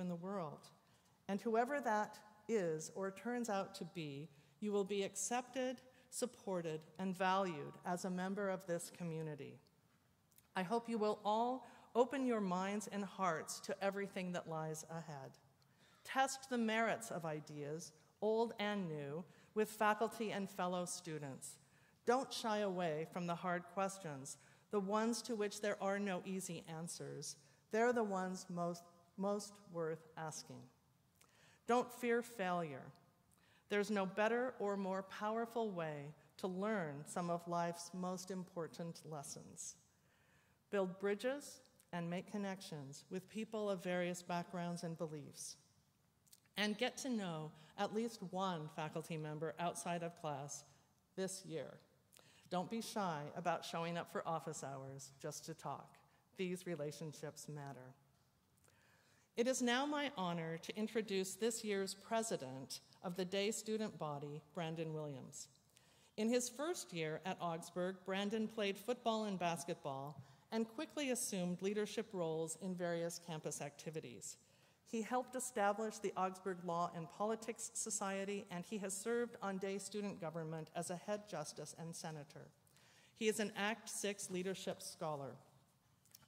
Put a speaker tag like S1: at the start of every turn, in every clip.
S1: in the world. And whoever that is or turns out to be, you will be accepted, supported, and valued as a member of this community. I hope you will all open your minds and hearts to everything that lies ahead. Test the merits of ideas, old and new, with faculty and fellow students. Don't shy away from the hard questions, the ones to which there are no easy answers. They're the ones most worth asking. Don't fear failure. There's no better or more powerful way to learn some of life's most important lessons. Build bridges and make connections with people of various backgrounds and beliefs. And get to know at least one faculty member outside of class this year. Don't be shy about showing up for office hours just to talk. These relationships matter. It is now my honor to introduce this year's president of the Day Student Body, Brandon Williams. In his first year at Augsburg, Brandon played football and basketball and quickly assumed leadership roles in various campus activities. He helped establish the Augsburg Law and Politics Society, and he has served on day student government as a head justice and senator. He is an Act 6 leadership scholar,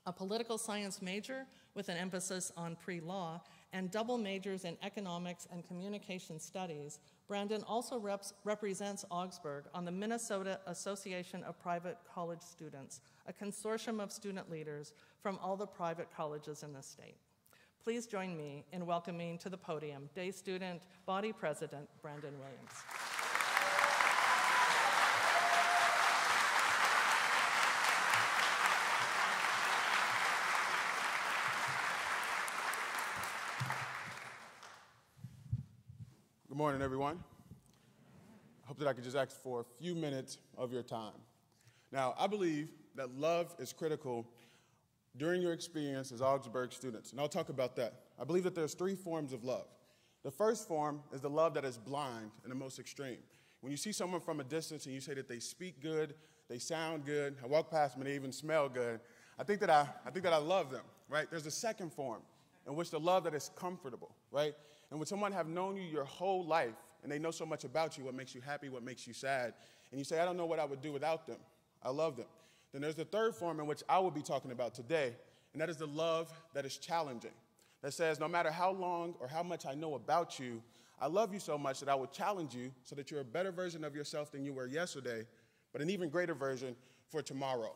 S1: a political science major with an emphasis on pre-law, and double majors in economics and communication studies. Brandon also represents Augsburg on the Minnesota Association of Private College Students, a consortium of student leaders from all the private colleges in the state. Please join me in welcoming to the podium Day Student Body President Brandon Williams.
S2: Good morning, everyone. I hope that I could just ask for a few minutes of your time. Now, I believe that love is critical during your experience as Augsburg students, and I'll talk about that. I believe that there's 3 forms of love. The first form is the love that is blind and the most extreme. When you see someone from a distance and you say that they speak good, they sound good, I walk past them and they even smell good, I think that I love them, right? There's a second form in which the love that is comfortable, right? And when someone have known you your whole life and they know so much about you, what makes you happy, what makes you sad, and you say, I don't know what I would do without them, I love them. Then there's the third form in which I will be talking about today, and that is the love that is challenging. That says, no matter how long or how much I know about you, I love you so much that I will challenge you so that you're a better version of yourself than you were yesterday, but an even greater version for tomorrow.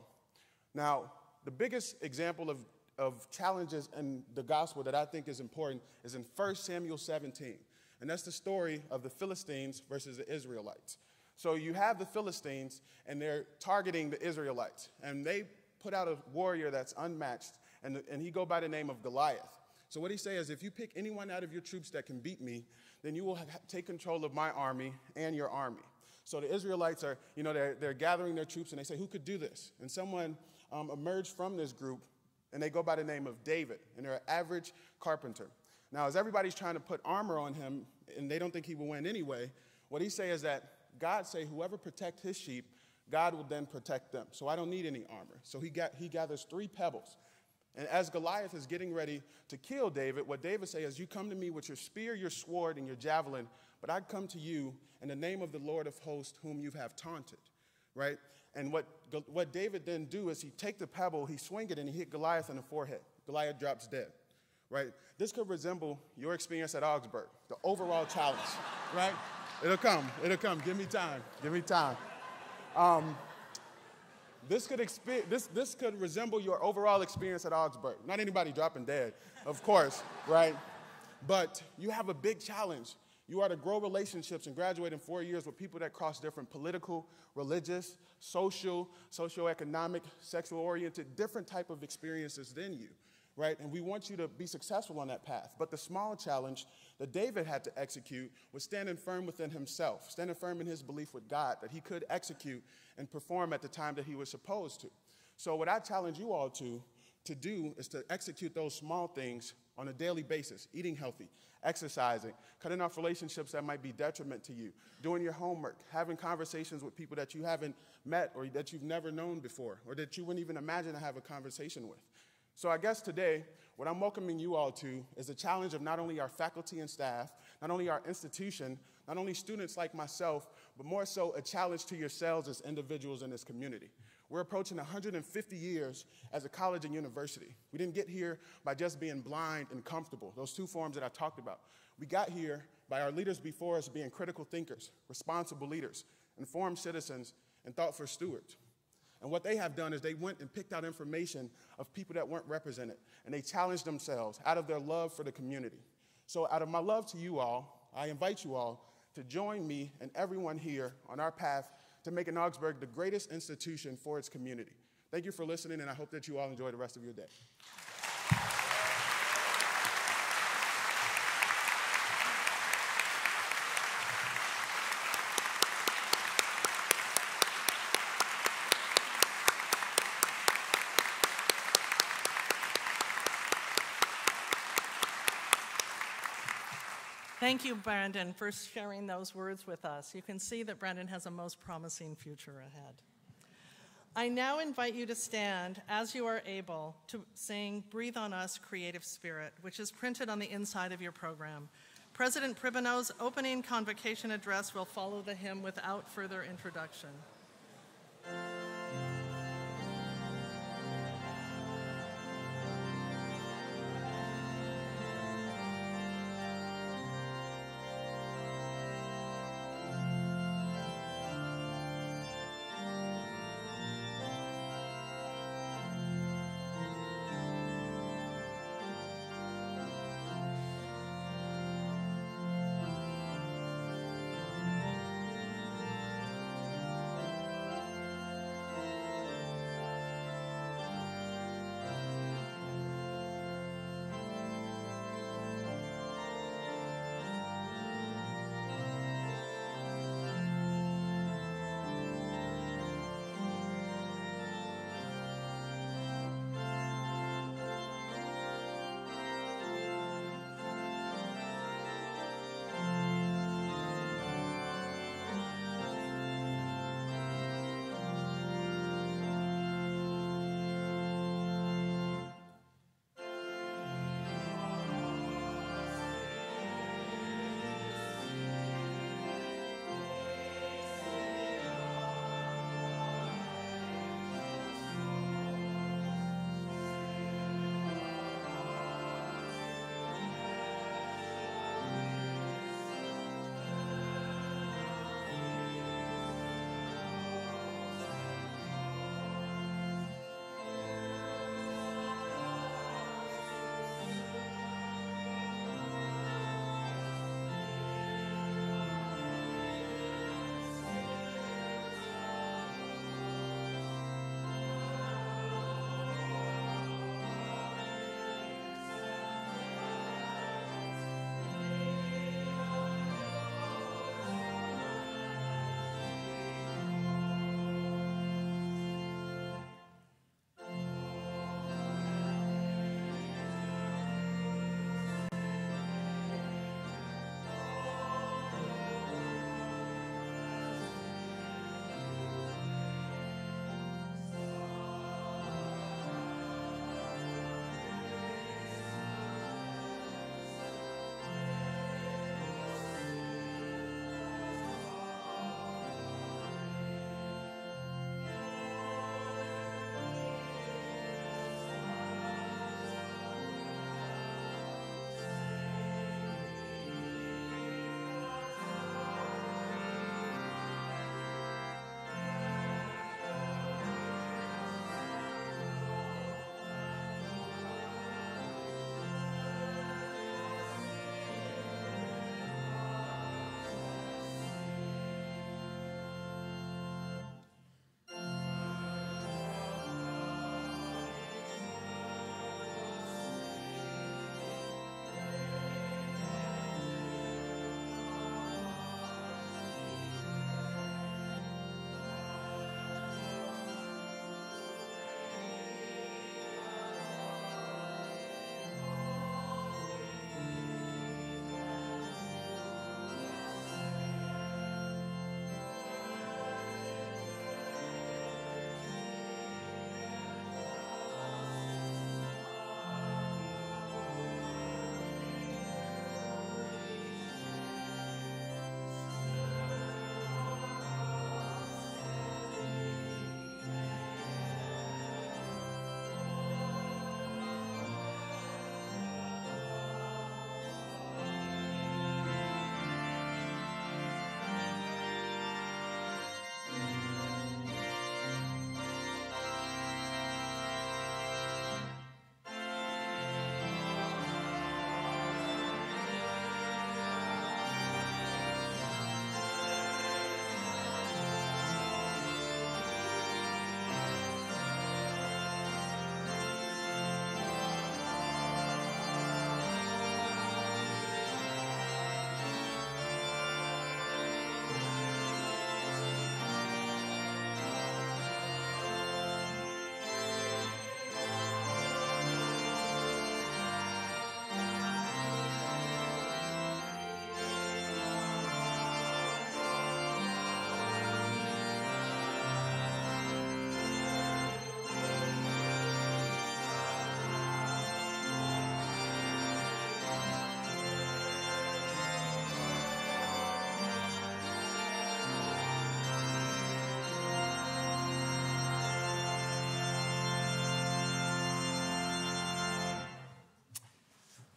S2: Now, the biggest example of challenges in the gospel that I think is important is in 1 Samuel 17, and that's the story of the Philistines versus the Israelites. So you have the Philistines, and they're targeting the Israelites. And they put out a warrior that's unmatched, and he go by the name of Goliath. So what he says is, if you pick anyone out of your troops that can beat me, then you will take control of my army and your army. So the Israelites are, they're gathering their troops, and they say, who could do this? And someone emerged from this group, and they go by the name of David, and they're an average carpenter. Now, as everybody's trying to put armor on him, and they don't think he will win anyway, what he says is that God say, whoever protect his sheep, God will then protect them. So I don't need any armor. So he gathers 3 pebbles. And as Goliath is getting ready to kill David, what David says is, you come to me with your spear, your sword, and your javelin, but I come to you in the name of the Lord of hosts, whom you have taunted, right? And what David then do is he take the pebble, he swing it, and he hit Goliath in the forehead. Goliath drops dead, right? This could resemble your experience at Augsburg, the overall challenge, right? It'll come. Give me time. This could resemble your overall experience at Augsburg. Not anybody dropping dead, of course, right? But you have a big challenge. You are to grow relationships and graduate in 4 years with people that cross different political, religious, social, socioeconomic, sexual-oriented, different type of experiences than you, right? And we want you to be successful on that path. But the small challenge that David had to execute was standing firm within himself, standing firm in his belief with God that he could execute and perform at the time that he was supposed to. So what I challenge you all to do is to execute those small things on a daily basis, eating healthy, exercising, cutting off relationships that might be detriment to you, doing your homework, having conversations with people that you haven't met or that you've never known before or that you wouldn't even imagine to have a conversation with. So I guess today, what I'm welcoming you all to is the challenge of not only our faculty and staff, not only our institution, not only students like myself, but more so a challenge to yourselves as individuals in this community. We're approaching 150 years as a college and university. We didn't get here by just being blind and comfortable, those two forms that I talked about. We got here by our leaders before us being critical thinkers, responsible leaders, informed citizens, and thoughtful stewards. And what they have done is they went and picked out information of people that weren't represented, and they challenged themselves out of their love for the community. So out of my love to you all, I invite you all to join me and everyone here on our path to making Augsburg the greatest institution for its community. Thank you for listening, and I hope that you all enjoy the rest of your day.
S1: Thank you, Brandon, for sharing those words with us. You can see that Brandon has a most promising future ahead. I now invite you to stand as you are able to sing Breathe on Us, Creative Spirit, which is printed on the inside of your program. President Pribano's opening convocation address will follow the hymn without further introduction.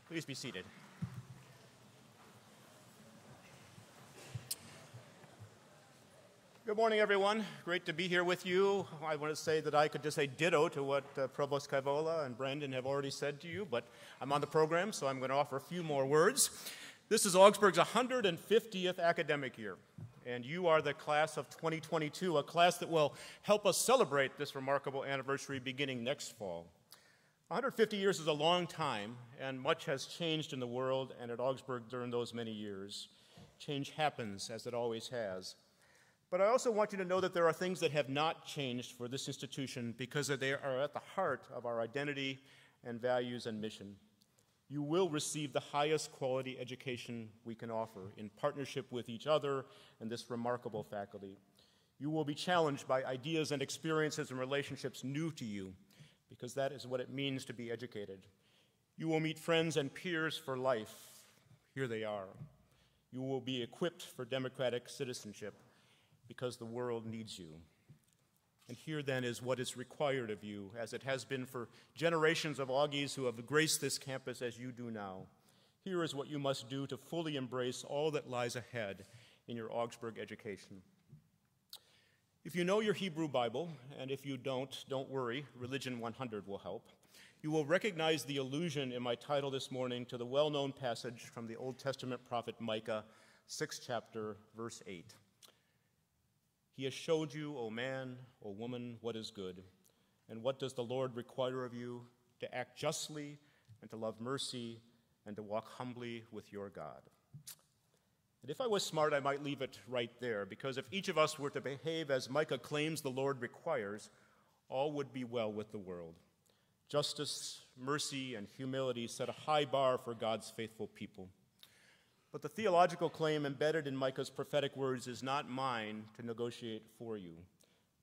S3: Please be seated. Good morning, everyone. Great to be here with you. I want to say that I could just say ditto to what Provost Kaivola and Brandon have already said to you, but I'm on the program, so I'm going to offer a few more words. This is Augsburg's 150th academic year, and you are the class of 2022, a class that will help us celebrate this remarkable anniversary beginning next fall. 150 years is a long time, and much has changed in the world and at Augsburg during those many years. Change happens, as it always has. But I also want you to know that there are things that have not changed for this institution because they are at the heart of our identity and values and mission. You will receive the highest quality education we can offer in partnership with each other and this remarkable faculty. You will be challenged by ideas and experiences and relationships new to you, because that is what it means to be educated. You will meet friends and peers for life. Here they are. You will be equipped for democratic citizenship, because the world needs you. And here then is what is required of you, as it has been for generations of Augies who have graced this campus as you do now. Here is what you must do to fully embrace all that lies ahead in your Augsburg education. If you know your Hebrew Bible, and if you don't worry, Religion 100 will help. You will recognize the allusion in my title this morning to the well-known passage from the Old Testament prophet Micah, 6th chapter, verse 8. He has showed you, O man, O woman, what is good. And what does the Lord require of you? To act justly, and to love mercy, and to walk humbly with your God. And if I was smart, I might leave it right there, because if each of us were to behave as Micah claims the Lord requires, all would be well with the world. Justice, mercy, and humility set a high bar for God's faithful people. But the theological claim embedded in Micah's prophetic words is not mine to negotiate for you.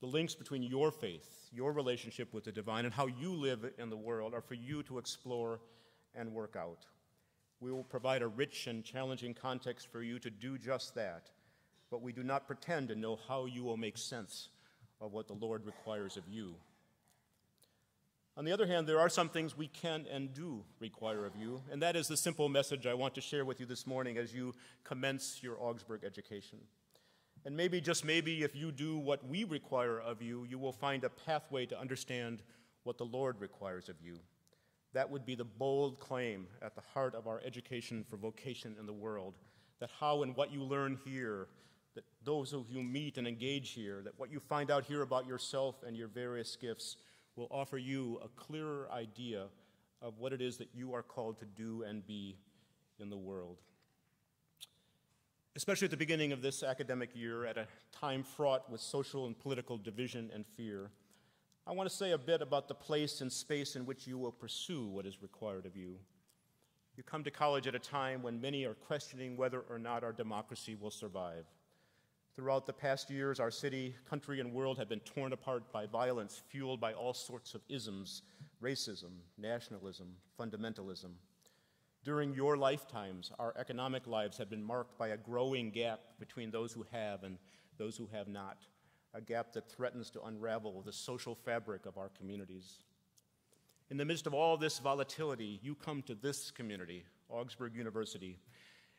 S3: The links between your faith, your relationship with the divine, and how you live in the world are for you to explore and work out. We will provide a rich and challenging context for you to do just that, but we do not pretend to know how you will make sense of what the Lord requires of you. On the other hand, there are some things we can and do require of you, and that is the simple message I want to share with you this morning as you commence your Augsburg education. And maybe, just maybe, if you do what we require of you, you will find a pathway to understand what the Lord requires of you. That would be the bold claim at the heart of our education for vocation in the world, that how and what you learn here, that those who you meet and engage here, that what you find out here about yourself and your various gifts will offer you a clearer idea of what it is that you are called to do and be in the world. Especially at the beginning of this academic year, at a time fraught with social and political division and fear, I want to say a bit about the place and space in which you will pursue what is required of you. You come to college at a time when many are questioning whether or not our democracy will survive. Throughout the past years, our city, country, and world have been torn apart by violence fueled by all sorts of isms, racism, nationalism, fundamentalism. During your lifetimes, our economic lives have been marked by a growing gap between those who have and those who have not, a gap that threatens to unravel the social fabric of our communities. In the midst of all this volatility, you come to this community, Augsburg University,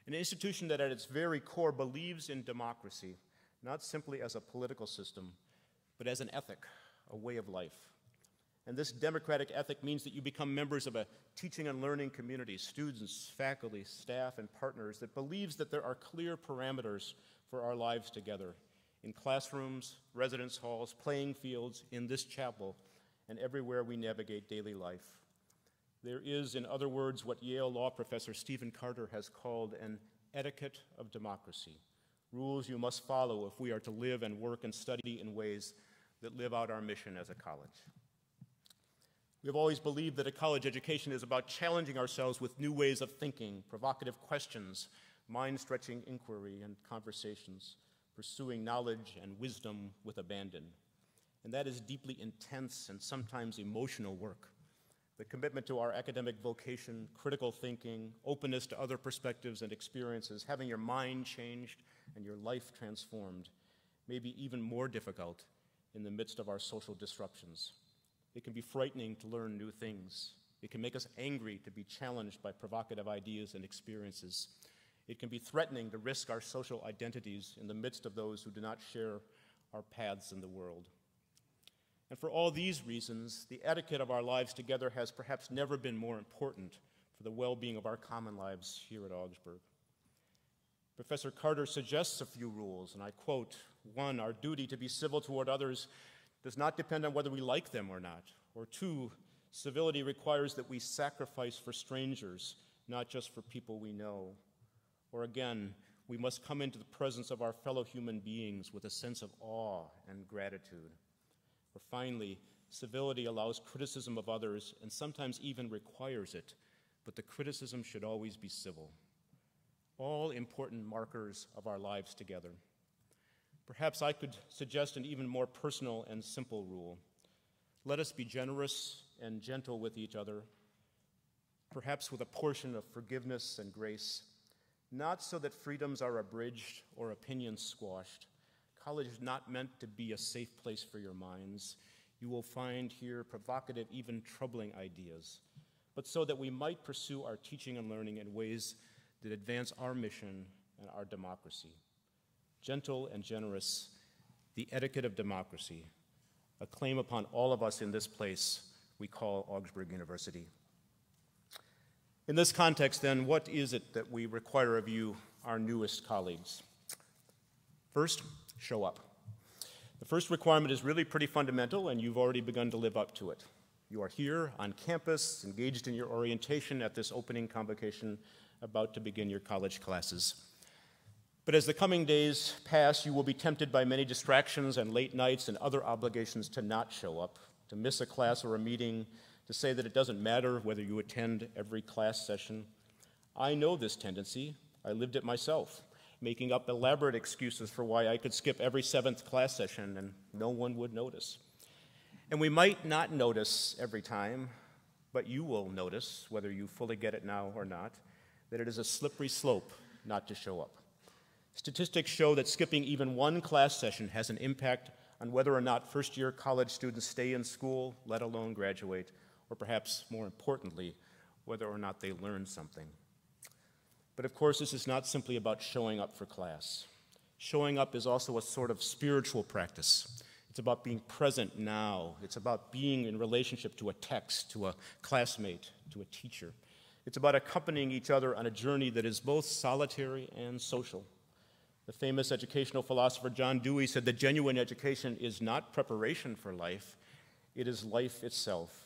S3: an institution that at its very core believes in democracy, not simply as a political system, but as an ethic, a way of life. And this democratic ethic means that you become members of a teaching and learning community, students, faculty, staff, and partners that believes that there are clear parameters for our lives together in classrooms, residence halls, playing fields, in this chapel, and everywhere we navigate daily life. There is, in other words, what Yale law professor Stephen Carter has called an etiquette of democracy, rules you must follow if we are to live and work and study in ways that live out our mission as a college. We have always believed that a college education is about challenging ourselves with new ways of thinking, provocative questions, mind-stretching inquiry and conversations, pursuing knowledge and wisdom with abandon. And that is deeply intense and sometimes emotional work. The commitment to our academic vocation, critical thinking, openness to other perspectives and experiences, having your mind changed and your life transformed, may be even more difficult in the midst of our social disruptions. It can be frightening to learn new things, It can make us angry to be challenged by provocative ideas and experiences. It can be threatening to risk our social identities in the midst of those who do not share our paths in the world. And for all these reasons, the etiquette of our lives together has perhaps never been more important for the well-being of our common lives here at Augsburg. Professor Carter suggests a few rules, and I quote, 1, our duty to be civil toward others does not depend on whether we like them or not. Or 2, civility requires that we sacrifice for strangers, not just for people we know. Or again, we must come into the presence of our fellow human beings with a sense of awe and gratitude. Or finally, civility allows criticism of others and sometimes even requires it, but the criticism should always be civil. All important markers of our lives together. Perhaps I could suggest an even more personal and simple rule. Let us be generous and gentle with each other, perhaps with a portion of forgiveness and grace, not so that freedoms are abridged or opinions squashed. College is not meant to be a safe place for your minds. You will find here provocative, even troubling ideas, but so that we might pursue our teaching and learning in ways that advance our mission and our democracy. Gentle and generous, the etiquette of democracy, a claim upon all of us in this place we call Augsburg University. In this context, then, what is it that we require of you, our newest colleagues? First, show up. The first requirement is really pretty fundamental, and you've already begun to live up to it. You are here on campus, engaged in your orientation at this opening convocation, about to begin your college classes. But as the coming days pass, you will be tempted by many distractions and late nights and other obligations to not show up, to miss a class or a meeting, to say that it doesn't matter whether you attend every class session. I know this tendency. I lived it myself, making up elaborate excuses for why I could skip every 7th class session and no one would notice. And we might not notice every time, but you will notice, whether you fully get it now or not, that it is a slippery slope not to show up. Statistics show that skipping even one class session has an impact on whether or not first-year college students stay in school, let alone graduate, or perhaps more importantly, whether or not they learn something. But of course, this is not simply about showing up for class. Showing up is also a sort of spiritual practice. It's about being present now. It's about being in relationship to a text, to a classmate, to a teacher. It's about accompanying each other on a journey that is both solitary and social. The famous educational philosopher John Dewey said that genuine education is not preparation for life, it is life itself.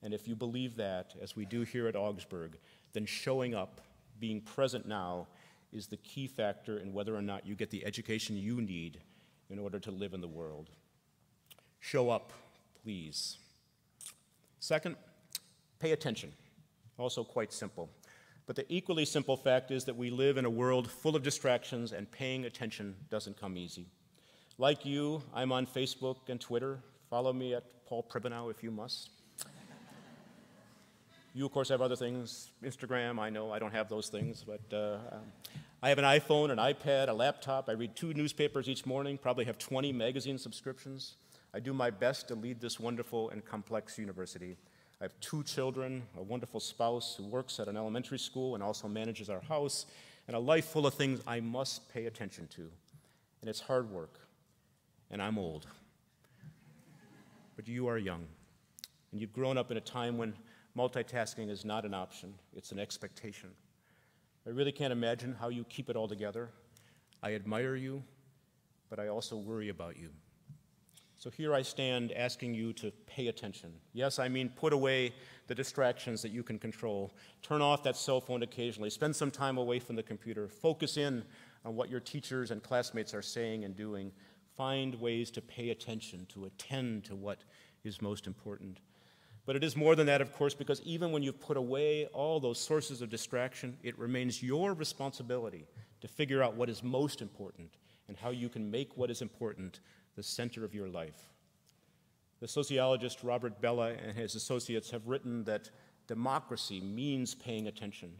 S3: And if you believe that, as we do here at Augsburg, then showing up, being present now, is the key factor in whether or not you get the education you need in order to live in the world. Show up, please. Second, pay attention. Also quite simple. But the equally simple fact is that we live in a world full of distractions, and paying attention doesn't come easy. Like you, I'm on Facebook and Twitter. Follow me at Paul Pribenow if you must. You, of course, have other things. Instagram, I know I don't have those things, but I have an iPhone, an iPad, a laptop. I read 2 newspapers each morning, probably have 20 magazine subscriptions. I do my best to lead this wonderful and complex university. I have 2 children, a wonderful spouse who works at an elementary school and also manages our house, and a life full of things I must pay attention to. And it's hard work, and I'm old. But you are young, and you've grown up in a time when multitasking is not an option, it's an expectation. I really can't imagine how you keep it all together. I admire you, but I also worry about you. So here I stand asking you to pay attention. Yes, I mean put away the distractions that you can control. Turn off that cell phone occasionally. Spend some time away from the computer. Focus in on what your teachers and classmates are saying and doing. Find ways to pay attention, to attend to what is most important. But it is more than that, of course, because even when you've put away all those sources of distraction, it remains your responsibility to figure out what is most important and how you can make what is important the center of your life. The sociologist Robert Bellah and his associates have written that democracy means paying attention,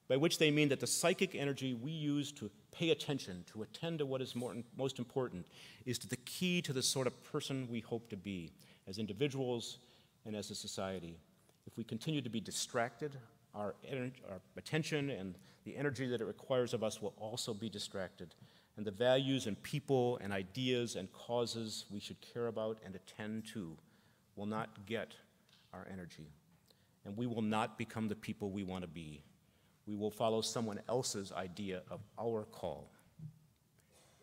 S3: by which they mean that the psychic energy we use to pay attention, to attend to what is most important, is the key to the sort of person we hope to be as individuals and as a society. If we continue to be distracted, our attention and the energy that it requires of us will also be distracted, and the values and people and ideas and causes we should care about and attend to will not get our energy, and we will not become the people we want to be. We will follow someone else's idea of our call.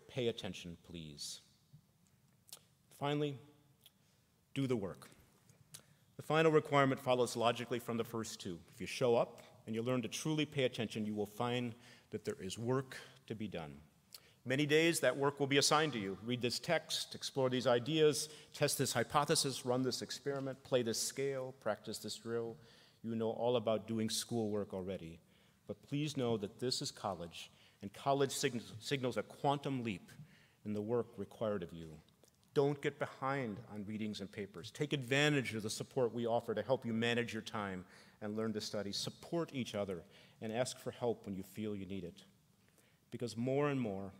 S3: Pay attention, please. Finally, do the work. The final requirement follows logically from the first two. If you show up and you learn to truly pay attention, you will find that there is work to be done. Many days that work will be assigned to you. Read this text, explore these ideas, test this hypothesis, run this experiment, play this scale, practice this drill. You know all about doing schoolwork already. But please know that this is college, and college signals a quantum leap in the work required of you. Don't get behind on readings and papers. Take advantage of the support we offer to help you manage your time and learn to study. Support each other and ask for help when you feel you need it. Because more and more,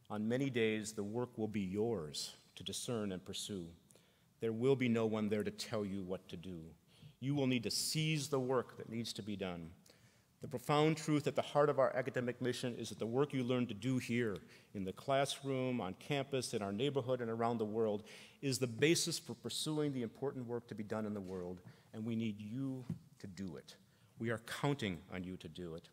S3: on many days, the work will be yours to discern and pursue. There will be no one there to tell you what to do. You will need to seize the work that needs to be done. The profound truth at the heart of our academic mission is that the work you learn to do here, in the classroom, on campus, in our neighborhood, and around the world, is the basis for pursuing the important work to be done in the world, and we need you to do it. We are counting on you to do it.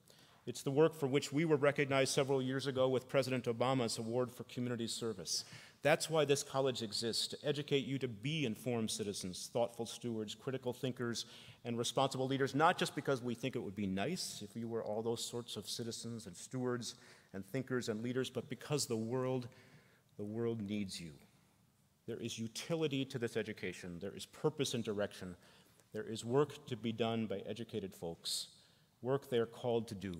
S3: It's the work for which we were recognized several years ago with President Obama's Award for Community Service. That's why this college exists, to educate you to be informed citizens, thoughtful stewards, critical thinkers, and responsible leaders, not just because we think it would be nice if you were all those sorts of citizens and stewards and thinkers and leaders, but because the world needs you. There is utility to this education. There is purpose and direction. There is work to be done by educated folks, work they are called to do,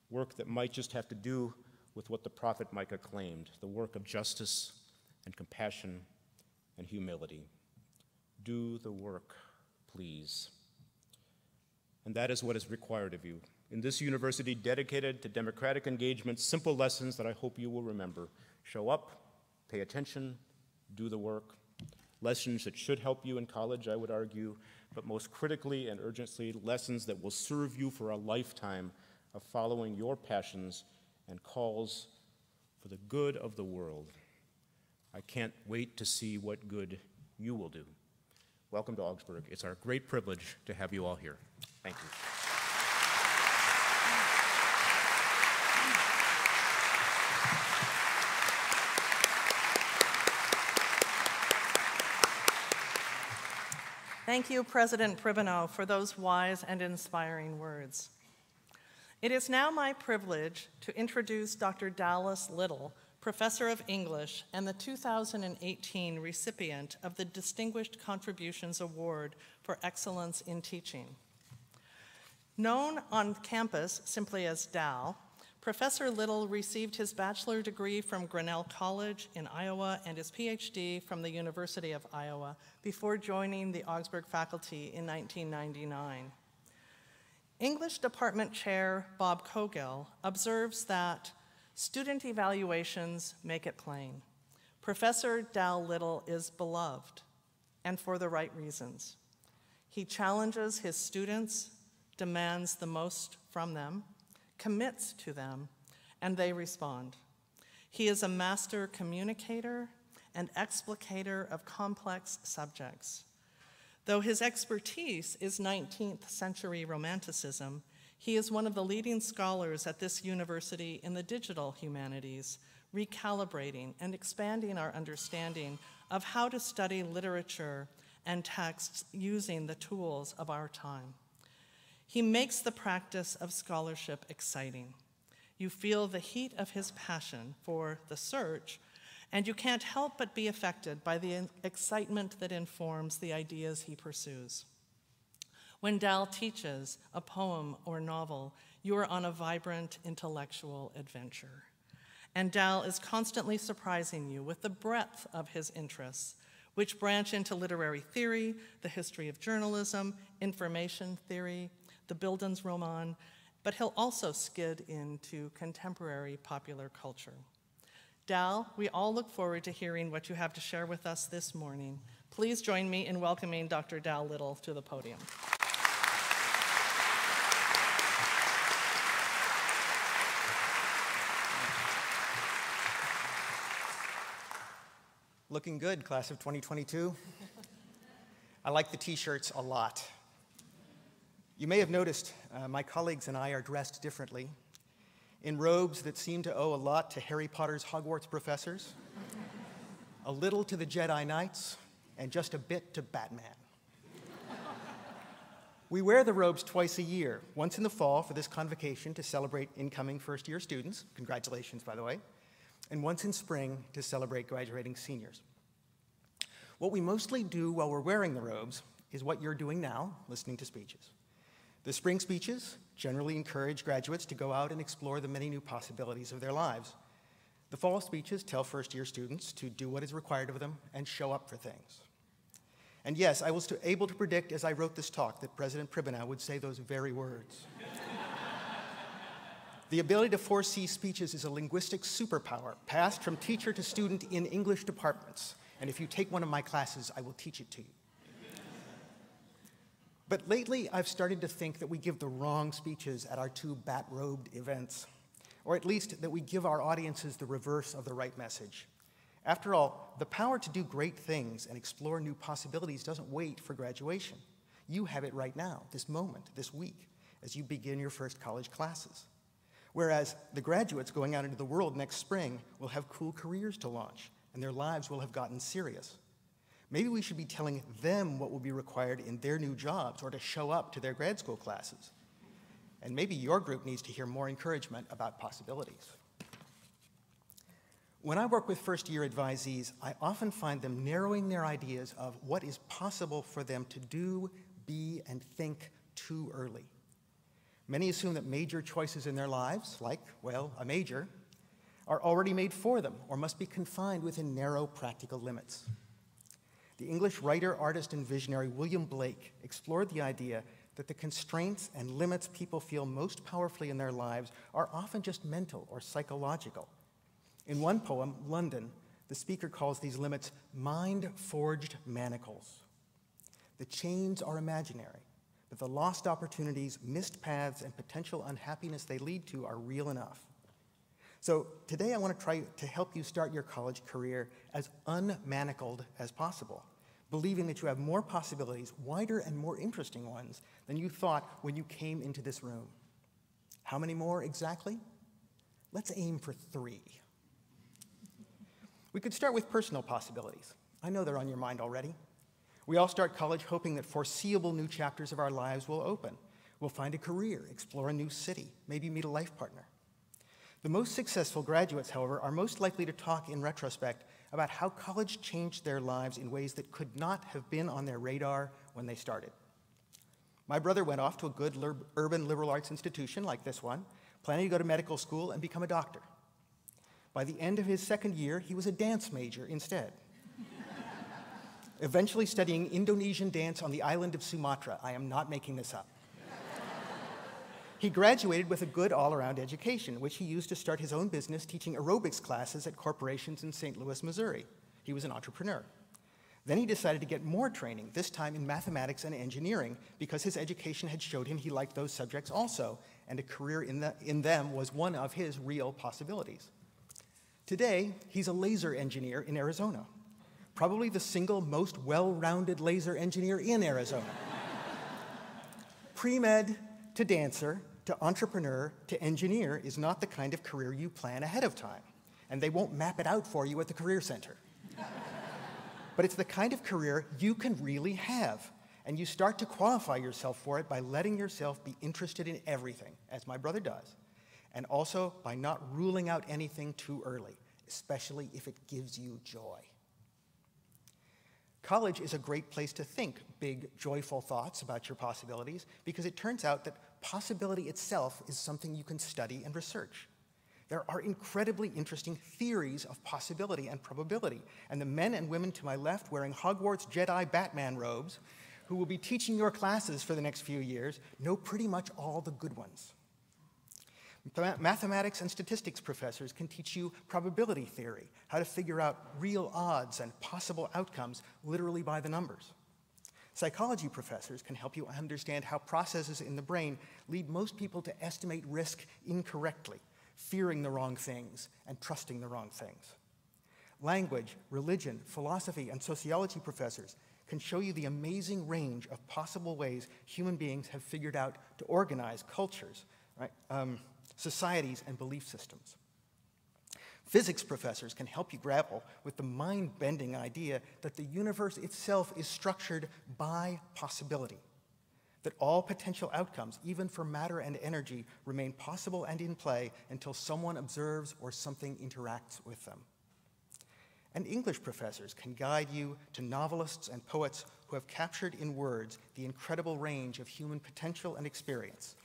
S3: work that might just have to do with what the prophet Micah claimed, the work of justice and compassion and humility. Do the work, please. And that is what is required of you. In this university dedicated to democratic engagement, simple lessons that I hope you will remember. Show up, pay attention, do the work. Lessons that should help you in college, I would argue, but most critically and urgently, lessons that will serve you for a lifetime of following your passions and calls for the good of the world. I can't wait to see what good you will do. Welcome to Augsburg. It's our great privilege to have you all here. Thank you.
S1: Thank you, President Pribenow, for those wise and inspiring words. It is now my privilege to introduce Dr. Dallas Little, Professor of English and the 2018 recipient of the Distinguished Contributions Award for Excellence in Teaching. Known on campus simply as Dal, Professor Little received his bachelor degree from Grinnell College in Iowa and his PhD from the University of Iowa before joining the Augsburg faculty in 1999. English Department Chair Bob Kogel observes that student evaluations make it plain. Professor Dal Little is beloved, and for the right reasons. He challenges his students, demands the most from them, commits to them, and they respond. He is a master communicator and explicator of complex subjects. Though his expertise is 19th century Romanticism, he is one of the leading scholars at this university in the digital humanities, recalibrating and expanding our understanding of how to study literature and texts using the tools of our time. He makes the practice of scholarship exciting. You feel the heat of his passion for the search, and you can't help but be affected by the excitement that informs the ideas he pursues. When Dal teaches a poem or novel, you are on a vibrant intellectual adventure. And Dal is constantly surprising you with the breadth of his interests, which branch into literary theory, the history of journalism, information theory, the Bildungsroman, but he'll also skid into contemporary popular culture. Dal, we all look forward to hearing what you have to share with us this morning. Please join me in welcoming Dr. Dal Little to the podium.
S4: Looking good, class of 2022. I like the t-shirts a lot. You may have noticed my colleagues and I are dressed differently, in robes that seem to owe a lot to Harry Potter's Hogwarts professors, a little to the Jedi Knights, and just a bit to Batman. We wear the robes twice a year, once in the fall for this convocation to celebrate incoming first-year students, congratulations, by the way, and once in spring to celebrate graduating seniors. What we mostly do while we're wearing the robes is what you're doing now, listening to speeches. The spring speeches generally encourage graduates to go out and explore the many new possibilities of their lives. The fall speeches tell first-year students to do what is required of them and show up for things. And yes, I was able to predict as I wrote this talk that President Pribenow would say those very words. The ability to foresee speeches is a linguistic superpower passed from teacher to student in English departments. And if you take one of my classes, I will teach it to you. But lately, I've started to think that we give the wrong speeches at our two bat-robed events, or at least that we give our audiences the reverse of the right message. After all, the power to do great things and explore new possibilities doesn't wait for graduation. You have it right now, this moment, this week, as you begin your first college classes. Whereas the graduates going out into the world next spring will have cool careers to launch, and their lives will have gotten serious. Maybe we should be telling them what will be required in their new jobs or to show up to their grad school classes. And maybe your group needs to hear more encouragement about possibilities. When I work with first-year advisees, I often find them narrowing their ideas of what is possible for them to do, be, and think too early. Many assume that major choices in their lives, like, well, a major, are already made for them or must be confined within narrow practical limits. The English writer, artist, and visionary William Blake explored the idea that the constraints and limits people feel most powerfully in their lives are often just mental or psychological. In one poem, London, the speaker calls these limits mind-forged manacles. The chains are imaginary, but the lost opportunities, missed paths, and potential unhappiness they lead to are real enough. So today I want to try to help you start your college career as unmanacled as possible, believing that you have more possibilities, wider and more interesting ones, than you thought when you came into this room. How many more exactly? Let's aim for 3. We could start with personal possibilities. I know they're on your mind already. We all start college hoping that foreseeable new chapters of our lives will open. We'll find a career, explore a new city, maybe meet a life partner. The most successful graduates, however, are most likely to talk in retrospect about how college changed their lives in ways that could not have been on their radar when they started. My brother went off to a good urban liberal arts institution like this one, planning to go to medical school and become a doctor. By the end of his second year, he was a dance major instead. Eventually studying Indonesian dance on the island of Sumatra. I am not making this up. He graduated with a good all-around education, which he used to start his own business teaching aerobics classes at corporations in St. Louis, Missouri. He was an entrepreneur. Then he decided to get more training, this time in mathematics and engineering, because his education had showed him he liked those subjects also, and a career in them was one of his real possibilities. Today, he's a laser engineer in Arizona, probably the single most well-rounded laser engineer in Arizona. Pre-med to dancer, to entrepreneur, to engineer is not the kind of career you plan ahead of time, and they won't map it out for you at the Career Center. But it's the kind of career you can really have, and you start to qualify yourself for it by letting yourself be interested in everything, as my brother does, and also by not ruling out anything too early, especially if it gives you joy. College is a great place to think big, joyful thoughts about your possibilities because it turns out that possibility itself is something you can study and research. There are incredibly interesting theories of possibility and probability, and the men and women to my left wearing Hogwarts Jedi Batman robes, who will be teaching your classes for the next few years, know pretty much all the good ones. Mathematics and statistics professors can teach you probability theory, how to figure out real odds and possible outcomes literally by the numbers. Psychology professors can help you understand how processes in the brain lead most people to estimate risk incorrectly, fearing the wrong things and trusting the wrong things. Language, religion, philosophy, and sociology professors can show you the amazing range of possible ways human beings have figured out to organize cultures, right? Societies, and belief systems. Physics professors can help you grapple with the mind-bending idea that the universe itself is structured by possibility, that all potential outcomes, even for matter and energy, remain possible and in play until someone observes or something interacts with them. And English professors can guide you to novelists and poets who have captured in words the incredible range of human potential and experience,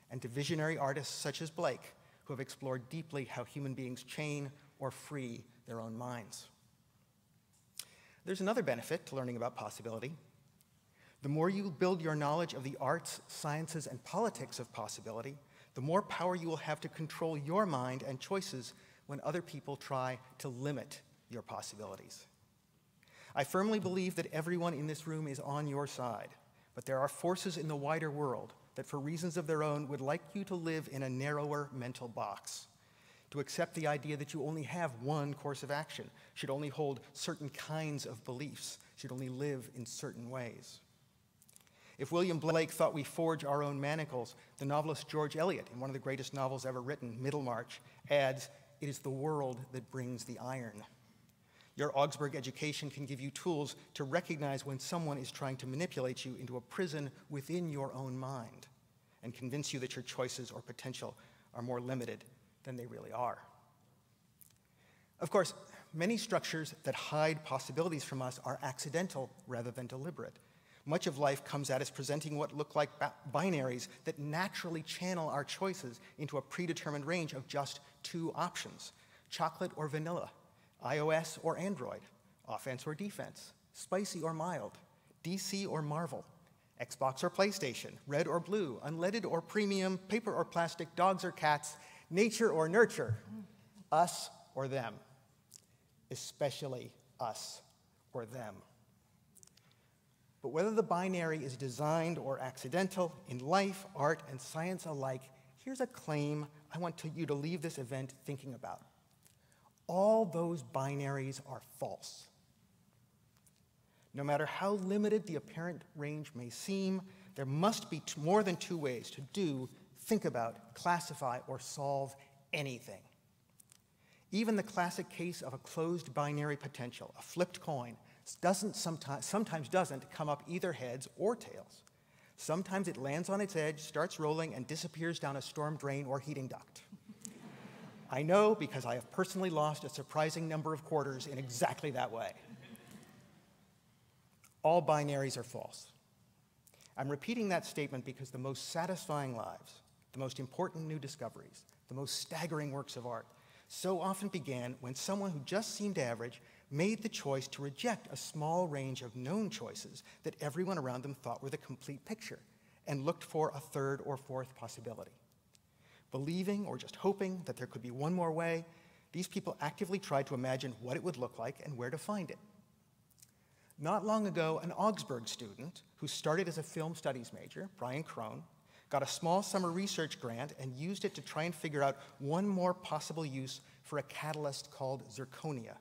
S4: and to visionary artists such as Blake, who have explored deeply how human beings chain or free their own minds. There's another benefit to learning about possibility. The more you build your knowledge of the arts, sciences, and politics of possibility, the more power you will have to control your mind and choices when other people try to limit your possibilities. I firmly believe that everyone in this room is on your side, but there are forces in the wider world that for reasons of their own would like you to live in a narrower mental box, to accept the idea that you only have one course of action, should only hold certain kinds of beliefs, should only live in certain ways. If William Blake thought we forge our own manacles, the novelist George Eliot, in one of the greatest novels ever written, Middlemarch, adds, "It is the world that brings the iron." Your Augsburg education can give you tools to recognize when someone is trying to manipulate you into a prison within your own mind and convince you that your choices or potential are more limited than they really are. Of course, many structures that hide possibilities from us are accidental rather than deliberate. Much of life comes at us presenting what look like binaries that naturally channel our choices into a predetermined range of just two options: chocolate or vanilla, iOS or Android, offense or defense, spicy or mild, DC or Marvel, Xbox or PlayStation, red or blue, unleaded or premium, paper or plastic, dogs or cats, nature or nurture, us or them, especially us or them. But whether the binary is designed or accidental, in life, art, and science alike, here's a claim I want you to leave this event thinking about. All those binaries are false. No matter how limited the apparent range may seem, there must be more than two ways to do, think about, classify, or solve anything. Even the classic case of a closed binary potential, a flipped coin, sometimes doesn't come up either heads or tails. Sometimes it lands on its edge, starts rolling, and disappears down a storm drain or heating duct. I know because I have personally lost a surprising number of quarters in exactly that way. All binaries are false. I'm repeating that statement because the most satisfying lives, the most important new discoveries, the most staggering works of art, so often began when someone who just seemed average made the choice to reject a small range of known choices that everyone around them thought were the complete picture and looked for a third or fourth possibility. Believing or just hoping that there could be one more way, these people actively tried to imagine what it would look like and where to find it. Not long ago, an Augsburg student who started as a film studies major, Brian Crone, got a small summer research grant and used it to try and figure out one more possible use for a catalyst called zirconia.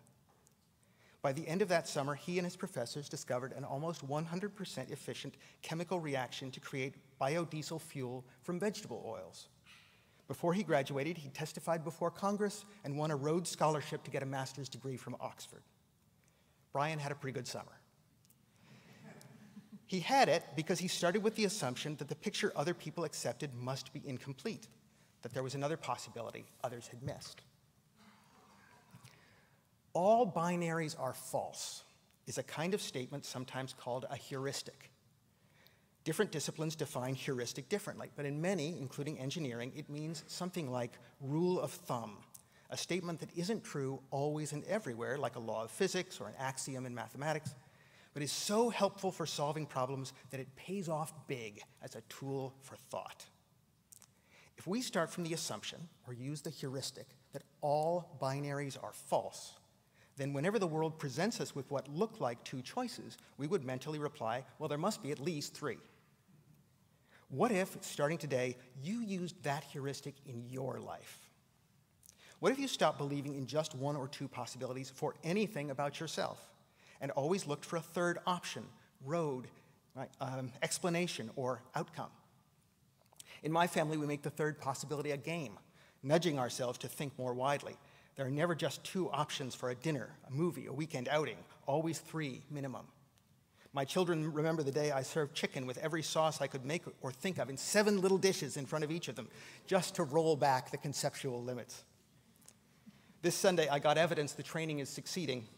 S4: By the end of that summer, he and his professors discovered an almost 100% efficient chemical reaction to create biodiesel fuel from vegetable oils. Before he graduated, he testified before Congress and won a Rhodes Scholarship to get a master's degree from Oxford. Brian had a pretty good summer. He had it because he started with the assumption that the picture other people accepted must be incomplete, that there was another possibility others had missed. All binaries are false is a kind of statement sometimes called a heuristic. Different disciplines define heuristic differently, but in many, including engineering, it means something like rule of thumb, a statement that isn't true always and everywhere, like a law of physics or an axiom in mathematics, but is so helpful for solving problems that it pays off big as a tool for thought. If we start from the assumption, or use the heuristic, that all binaries are false, then whenever the world presents us with what look like two choices, we would mentally reply, well, there must be at least three. What if, starting today, you used that heuristic in your life? What if you stopped believing in just one or two possibilities for anything about yourself and always looked for a third option, road, right, explanation, or outcome? In my family, we make the third possibility a game, nudging ourselves to think more widely. There are never just two options for a dinner, a movie, a weekend outing, always three minimum. My children remember the day I served chicken with every sauce I could make or think of in 7 little dishes in front of each of them, just to roll back the conceptual limits. This Sunday, I got evidence the training is succeeding.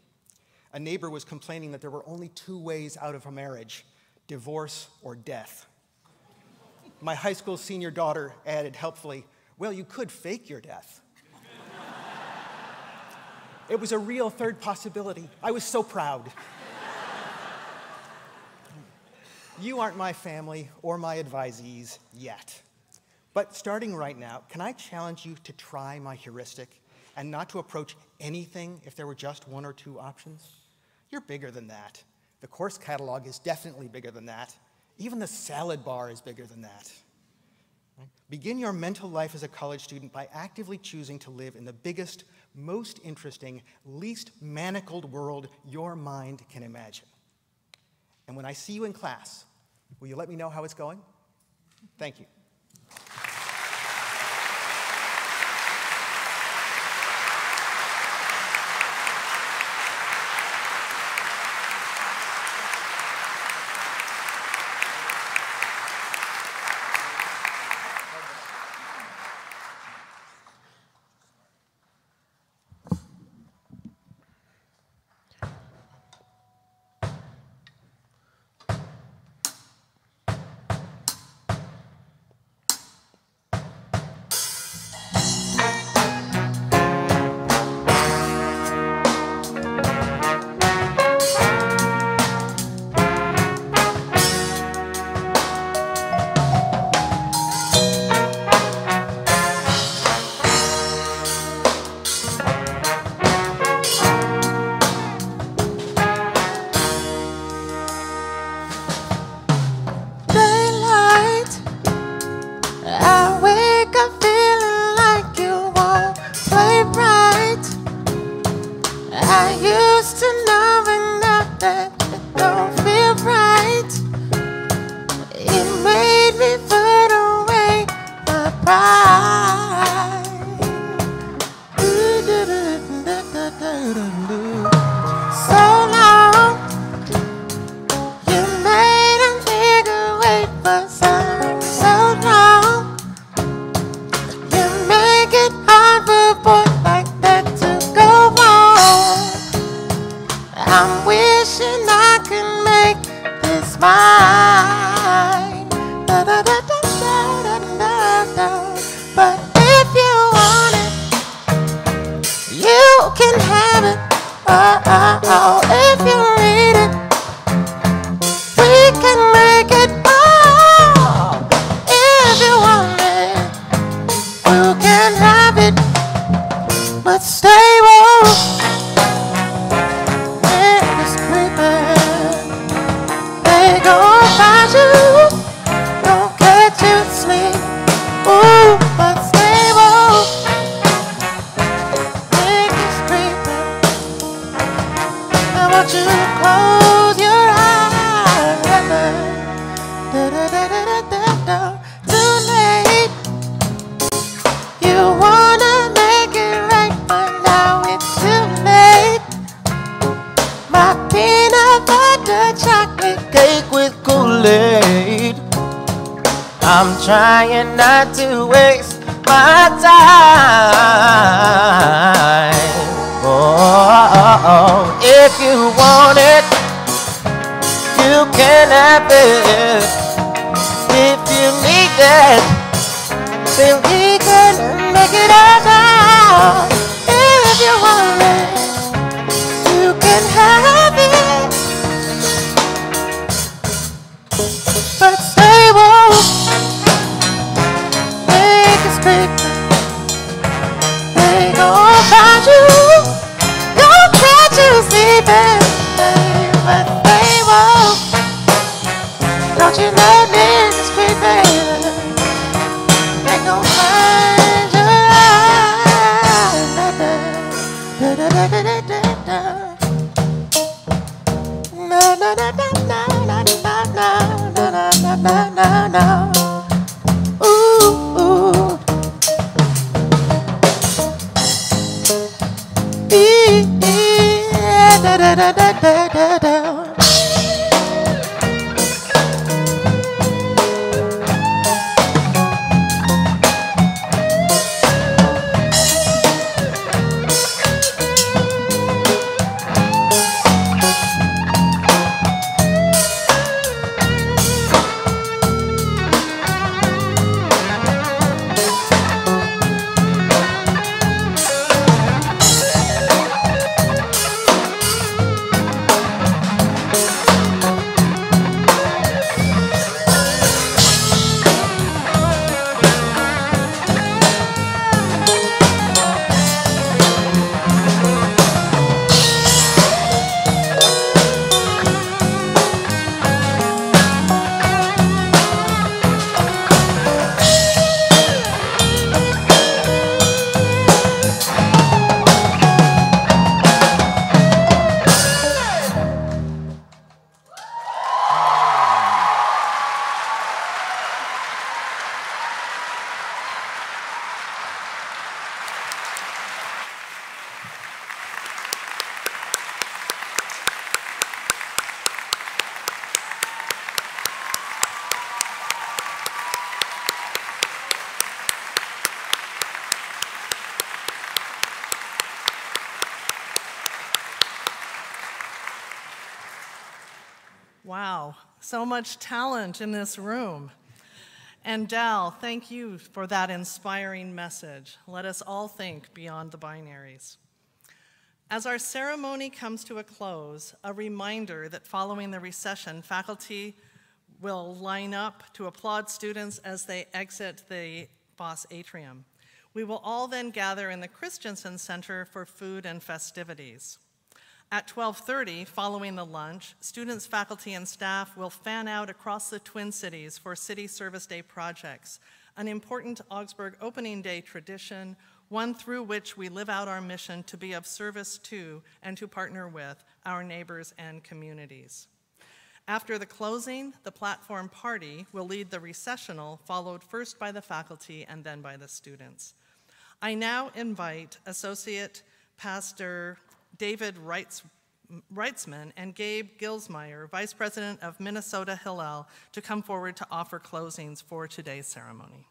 S4: A neighbor was complaining that there were only 2 ways out of a marriage, divorce or death. My high school senior daughter added helpfully, "Well, you could fake your death." It was a real third possibility. I was so proud. You aren't my family or my advisees yet. But starting right now, can I challenge you to try my heuristic and not to approach anything if there were just 1 or 2 options? You're bigger than that. The course catalog is definitely bigger than that. Even the salad bar is bigger than that. Right? Begin your mental life as a college student by actively choosing to live in the biggest, most interesting, least manacled world your mind can imagine. And when I see you in class, will you let me know how it's going? Thank you.
S5: I'm trying not to waste my time. Oh, if you want it, you can have it. If you need it, then we can make it happen. If you want it, you can have it. But stay woke. They gon' find you, gon' catch you sleeping, but they won't. Don't you know niggas creeping? They gon' find you.
S1: Wow, so much talent in this room. And Dal, thank you for that inspiring message. Let us all think beyond the binaries. As our ceremony comes to a close, a reminder that following the recession, faculty will line up to applaud students as they exit the Voss atrium. We will all then gather in the Christensen Center for food and festivities. At 12:30, following the lunch, students, faculty, and staff will fan out across the Twin Cities for City Service Day projects, an important Augsburg opening day tradition, one through which we live out our mission to be of service to and to partner with our neighbors and communities. After the closing, the platform party will lead the recessional, followed first by the faculty and then by the students. I now invite Associate Pastor David Reitzman and Gabe Gilsmeyer, Vice President of Minnesota Hillel, to come forward to offer closings for today's ceremony.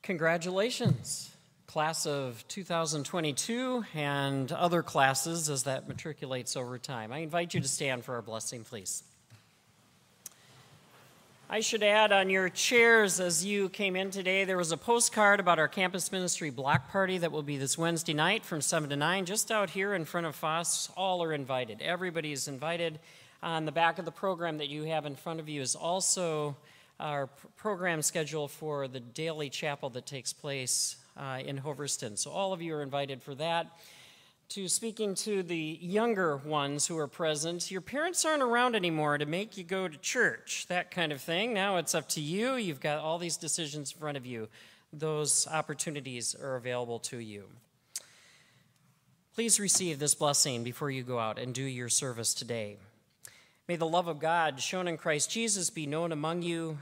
S6: Congratulations, class of 2022 and other classes as that matriculates over time. I invite you to stand for our blessing, please. I should add, on your chairs as you came in today, there was a postcard about our campus ministry block party that will be this Wednesday night from 7 to 9, just out here in front of Voss. All are invited. Everybody is invited. On the back of the program that you have in front of you is also our program schedule for the daily chapel that takes place in Hoverston. So all of you are invited for that. To speaking to the younger ones who are present, your parents aren't around anymore to make you go to church, that kind of thing. Now it's up to you. You've got all these decisions in front of you. Those opportunities are available to you. Please receive this blessing before you go out and do your service today. May the love of God shown in Christ Jesus be known among you.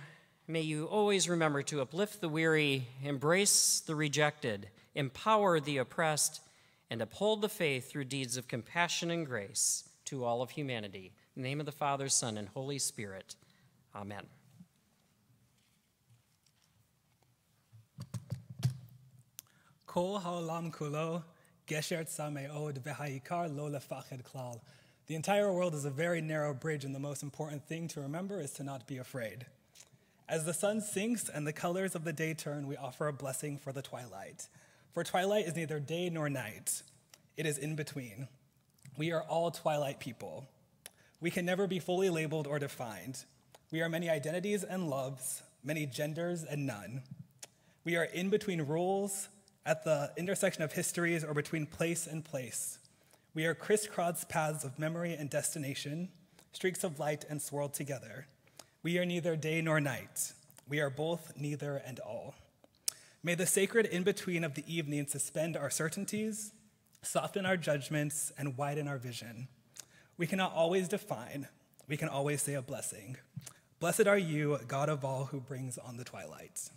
S6: May you always remember to uplift the weary, embrace the rejected, empower the oppressed, and uphold the faith through deeds of compassion and grace to all of humanity. In the name of the Father, Son, and Holy Spirit. Amen.
S7: Kol ha'olam kulo, geshert same'od v'ha'ikar lo lefached klal. The entire world is a very narrow bridge, and the most important thing to remember is to not be afraid. As the sun sinks and the colors of the day turn, we offer a blessing for the twilight. For twilight is neither day nor night. It is in between. We are all twilight people. We can never be fully labeled or defined. We are many identities and loves, many genders and none. We are in between rules, at the intersection of histories, or between place and place. We are crisscrossed paths of memory and destination, streaks of light and swirled together. We are neither day nor night. We are both neither and all. May the sacred in-between of the evening suspend our certainties, soften our judgments, and widen our vision. We cannot always define. We can always say a blessing. Blessed are you, God of all, who brings on the twilight.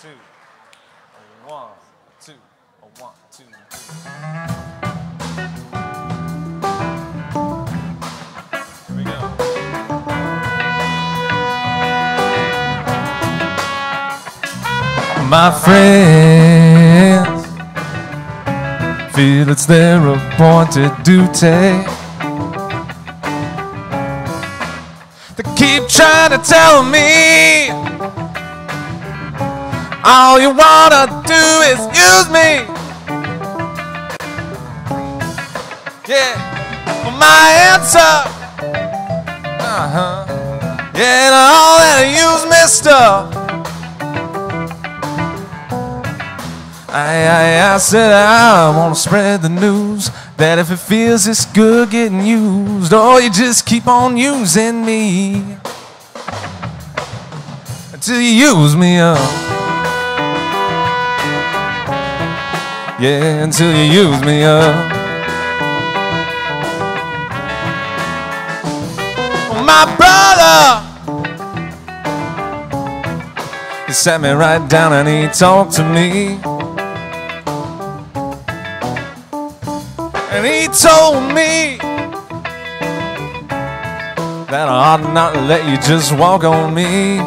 S8: two, a 1, 2, a 1, 2, 3. Here we go. My friends feel it's their appointed duty. They keep trying to tell me all you wanna do is use me. Yeah, well, my answer, yeah, and all that use me stuff. I said I wanna spread the news that if it feels this good getting used, oh, you just keep on using me until you use me up. Yeah, until you use me up. My brother, he sat me right down and he talked to me. And he told me that I ought not let you just walk on me.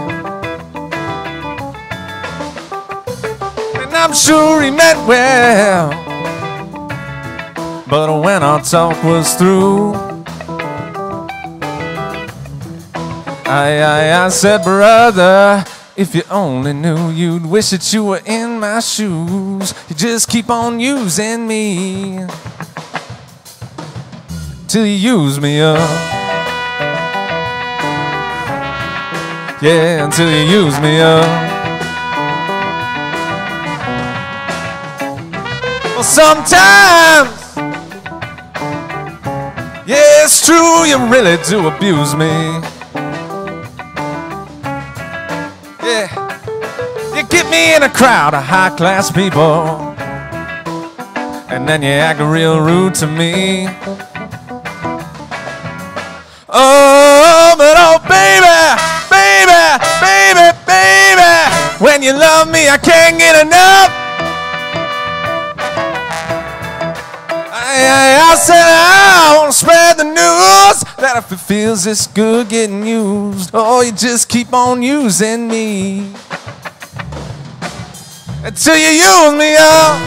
S8: And I'm sure he meant well, but when our talk was through, I said, brother, if you only knew, you'd wish that you were in my shoes. You just keep on using me till you use me up. Yeah, until you use me up. Well, sometimes, yeah, it's true, you really do abuse me. Yeah, you get me in a crowd of high-class people, and then you act real rude to me. Oh, but oh, baby, baby, baby, baby, when you love me, I can't get enough. I said I want to spread the news that if it feels this good getting used, oh, you just keep on using me until you use me up.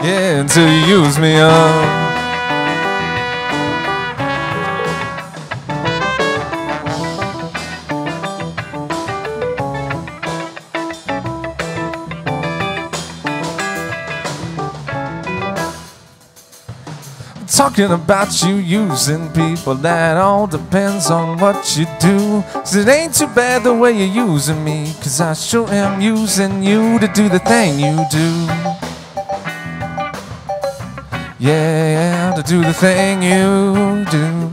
S8: Yeah, until you use me up. Talking about you using people, that all depends on what you do. 'Cause it ain't too bad the way you're using me, 'cause I sure am using you to do the thing you do. Yeah, to do the thing you do.